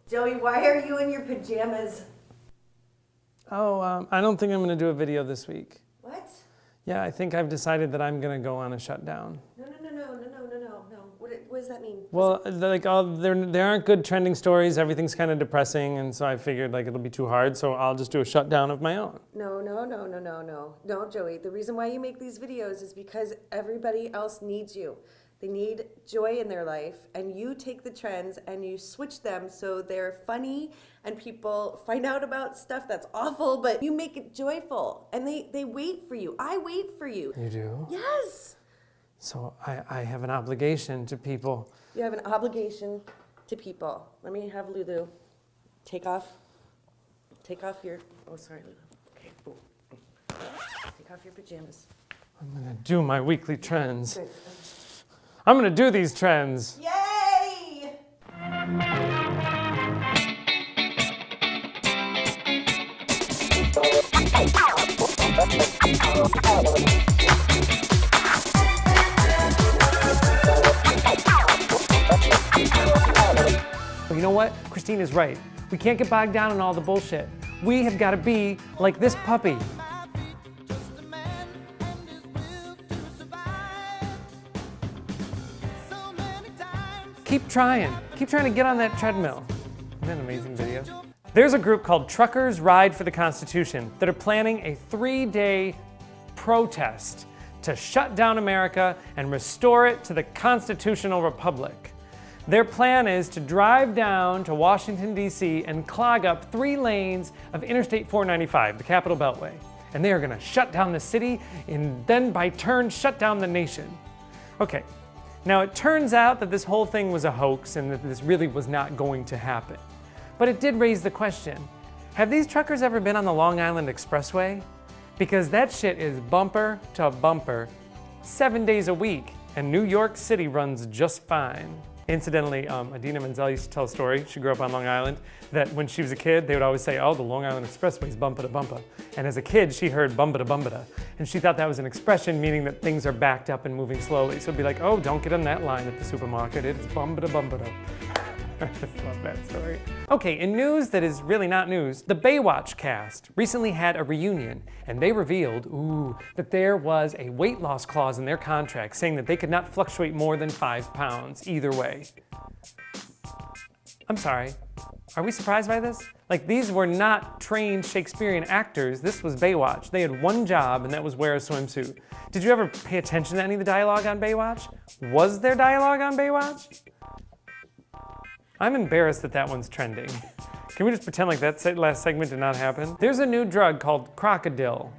Joey, why are you in your pajamas? Oh, I don't think I'm going to do a video this week. What? Yeah, I think I've decided that I'm going to go on a shutdown. No. What does that mean? Well, there aren't good trending stories. Everything's kind of depressing, and so I figured like it'll be too hard, so I'll just do a shutdown of my own. No, Joey. The reason why you make these videos is because everybody else needs you. They need joy in their life, and you take the trends and you switch them so they're funny and people find out about stuff that's awful, but you make it joyful, and they wait for you. I wait for you. You do? Yes. So I have an obligation to people. You have an obligation to people. Let me have Lulu take off your, oh, sorry, Lulu. Okay, boom. Take off your pajamas. I'm gonna do my weekly trends. Good. I'm gonna do these trends. Yay! You know what? Christine is right. We can't get bogged down in all the bullshit. We have got to be like this puppy. Keep trying to get on that treadmill. Isn't that an amazing video? There's a group called Truckers Ride for the Constitution that are planning a 3-day protest to shut down America and restore it to the constitutional republic. Their plan is to drive down to Washington, D.C. and clog up 3 lanes of Interstate 495, the capital Beltway. And they are gonna shut down the city and then by turn shut down the nation. Okay, now it turns out that this whole thing was a hoax and that this really was not going to happen. But it did raise the question, have these truckers ever been on the Long Island Expressway? Because that shit is bumper to bumper, 7 days a week, and New York City runs just fine. Incidentally, Adina Menzel used to tell a story, she grew up on Long Island, that when she was a kid, they would always say, oh, the Long Island Expressway is bumpa to bumpa. And as a kid, she heard bumpa to bumpa to, and she thought that was an expression meaning that things are backed up and moving slowly. So it'd be like, oh, don't get on that line at the supermarket, it's bumpa to bumpa to. I just love that story. Okay, in news that is really not news, the Baywatch cast recently had a reunion, and they revealed, that there was a weight loss clause in their contract saying that they could not fluctuate more than 5 pounds either way. I'm sorry, are we surprised by this? Like, these were not trained Shakespearean actors. This was Baywatch. They had one job, and that was wear a swimsuit. Did you ever pay attention to any of the dialogue on Baywatch? Was there dialogue on Baywatch? I'm embarrassed that that one's trending. Can we just pretend like that last segment did not happen? There's a new drug called Crocodile,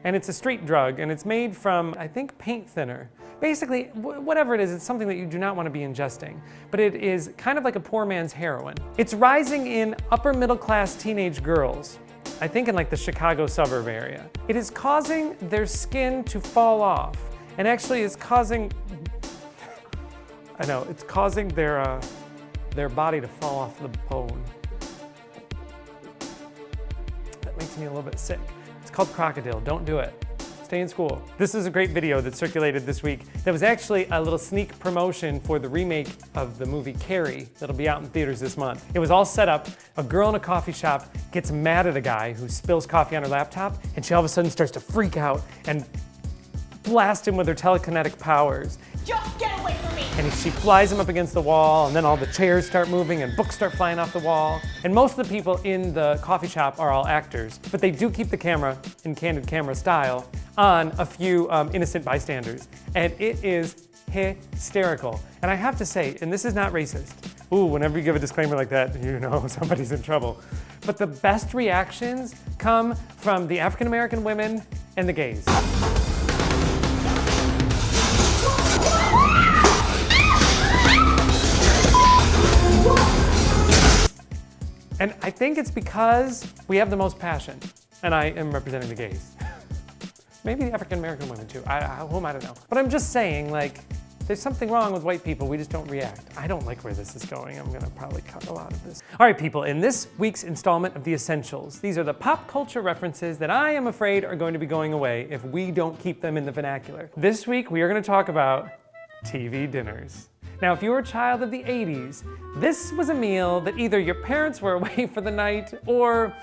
and it's a street drug, and it's made from, I think, paint thinner. Basically, whatever it is, it's something that you do not want to be ingesting, but it is kind of like a poor man's heroin. It's rising in upper middle class teenage girls, I think in like the Chicago suburb area. It is causing their skin to fall off, and actually it's causing, it's causing their body to fall off the bone. That makes me a little bit sick. It's called Crocodile, don't do it. Stay in school. This is a great video that circulated this week. That was actually a little sneak promotion for the remake of the movie Carrie that'll be out in theaters this month. It was all set up. A girl in a coffee shop gets mad at a guy who spills coffee on her laptop, and she all of a sudden starts to freak out and blast him with her telekinetic powers. Just get away from me! And she flies him up against the wall, and then all the chairs start moving and books start flying off the wall. And most of the people in the coffee shop are all actors, but they do keep the camera, in candid camera style, on a few innocent bystanders. And it is hysterical. And I have to say, and this is not racist, whenever you give a disclaimer like that, you know somebody's in trouble. But the best reactions come from the African American women and the gays. And I think it's because we have the most passion, and I am representing the gays. Maybe the African American women too, I don't know. But I'm just saying, like, there's something wrong with white people, we just don't react. I don't like where this is going, I'm gonna probably cut a lot of this. All right, people, in this week's installment of The Essentials, these are the pop culture references that I am afraid are going to be going away if we don't keep them in the vernacular. This week, we are gonna talk about TV dinners. Now, if you were a child of the 80s, this was a meal that either your parents were away for the night or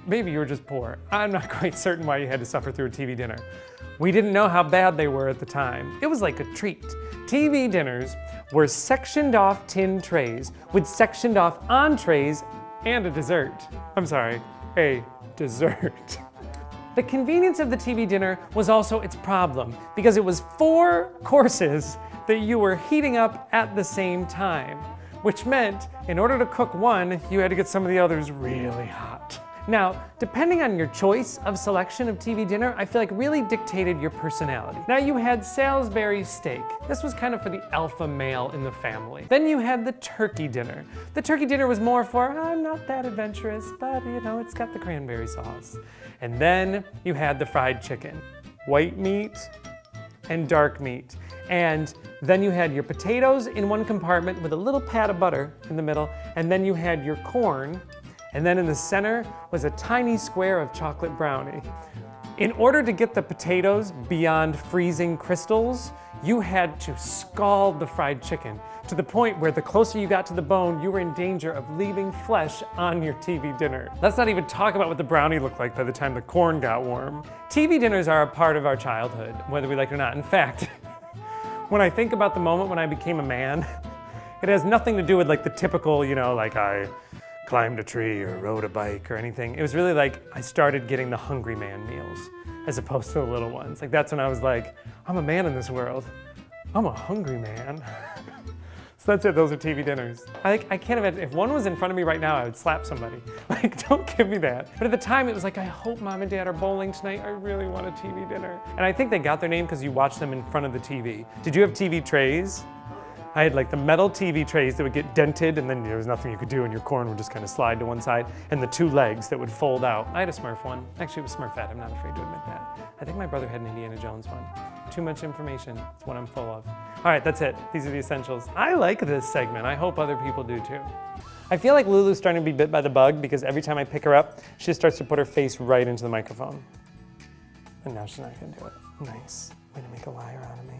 maybe you were just poor. I'm not quite certain why you had to suffer through a TV dinner. We didn't know how bad they were at the time. It was like a treat. TV dinners were sectioned off tin trays with sectioned off entrees and a dessert. I'm sorry, a dessert. The convenience of the TV dinner was also its problem because it was 4 courses that you were heating up at the same time, which meant in order to cook one, you had to get some of the others really hot. Now, depending on your choice of selection of TV dinner, I feel like really dictated your personality. Now you had Salisbury steak. This was kind of for the alpha male in the family. Then you had the turkey dinner. The turkey dinner was more for, I'm not that adventurous, but you know, it's got the cranberry sauce. And then you had the fried chicken, white meat and dark meat. And then you had your potatoes in one compartment with a little pat of butter in the middle, and then you had your corn, and then in the center was a tiny square of chocolate brownie. In order to get the potatoes beyond freezing crystals, you had to scald the fried chicken to the point where the closer you got to the bone, you were in danger of leaving flesh on your TV dinner. Let's not even talk about what the brownie looked like by the time the corn got warm. TV dinners are a part of our childhood, whether we like it or not. In fact, when I think about the moment when I became a man, it has nothing to do with like the typical, you know, like I climbed a tree or rode a bike or anything. It was really like I started getting the hungry man meals as opposed to the little ones. Like that's when I was like, I'm a man in this world. I'm a hungry man. So that's it, those are TV dinners. I can't imagine, if one was in front of me right now, I would slap somebody. Like, don't give me that. But at the time, it was like, I hope mom and dad are bowling tonight. I really want a TV dinner. And I think they got their name because you watched them in front of the TV. Did you have TV trays? I had like the metal TV trays that would get dented and then there was nothing you could do and your corn would just kind of slide to one side, and the 2 legs that would fold out. I had a Smurf one. Actually, it was Smurfette. I'm not afraid to admit that. I think my brother had an Indiana Jones one. Too much information. It's what I'm full of. All right, that's it. These are the essentials. I like this segment. I hope other people do too. I feel like Lulu's starting to be bit by the bug because every time I pick her up, she just starts to put her face right into the microphone. And now she's not gonna do it. Nice. Way to make a liar out of me.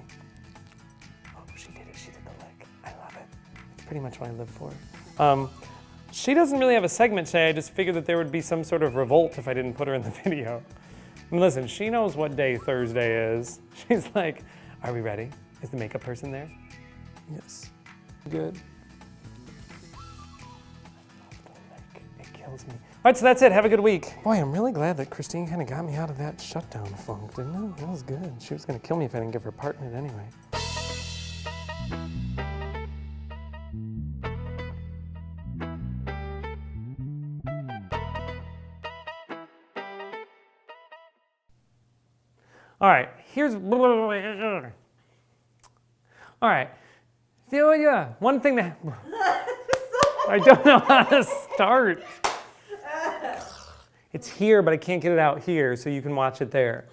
Oh, she did it. She did the leg. I love it. It's pretty much what I live for. She doesn't really have a segment today. I just figured that there would be some sort of revolt if I didn't put her in the video. And listen, she knows what day Thursday is. She's like, are we ready? Is the makeup person there? Yes. Good. It kills me. All right, so that's it. Have a good week. Boy, I'm really glad that Christine kind of got me out of that shutdown funk, didn't it? That was good. She was going to kill me if I didn't give her a part in it anyway. All right, here's... All right, so yeah, one thing that... I don't know how to start. It's here, but I can't get it out here, so you can watch it there.